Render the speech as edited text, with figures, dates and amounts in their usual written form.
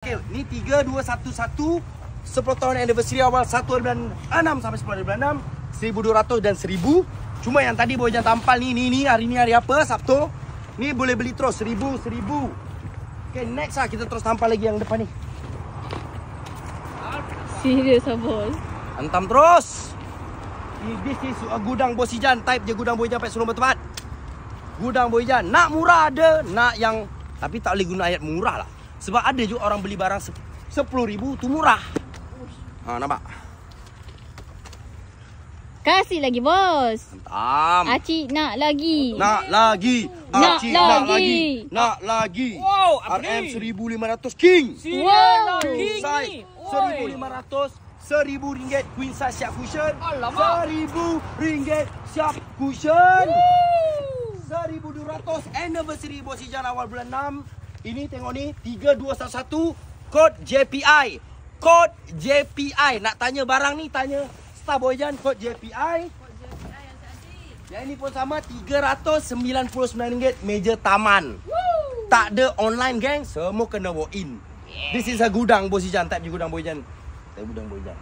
Okay, ni 3211 10 tahun anniversary awal 1 bulan 6 sampai 10 bulan 6 1200 dan 1000. Cuma yang tadi Boy Jan tampal ni hari ni hari apa? Sabtu. Ni boleh beli terus 1000. Okay, next lah kita terus tampal lagi yang depan ni. Serius ah bos. Hantam terus. This is gudang Bos Ijan. Type je gudang Boy Jan pakai seluruh tempat. Gudang Boy Jan. Nak murah ada, nak yang tapi tak boleh guna ayat murah lah. Sebab ada juga orang beli barang 10,000 tu murah. Ha, nampak? Kasih lagi bos. Hantam. Acik nak lagi. Nak lagi. Acik nak lagi. Nak lagi. Wow, apa RM ni? 1,500 King. Wow. King Size ni. 1,500. RM1,000 queen size siap cushion. Alamak. RM1,000 siap cushion. 1,200 anniversary Bos Ijan awal bulan 6. Ini tengok ni 3211 kod JPI. Kod JPI. Nak tanya barang ni tanya Star Boy Jan kod JPI. Kod JPI yang cantik. Yang ini pun sama RM399 meja taman. Woo! Tak ada online geng, semua kena walk in. This is a gudang Bos Ijan. Type je gudang Boy Jan. Type gudang Boy Jan.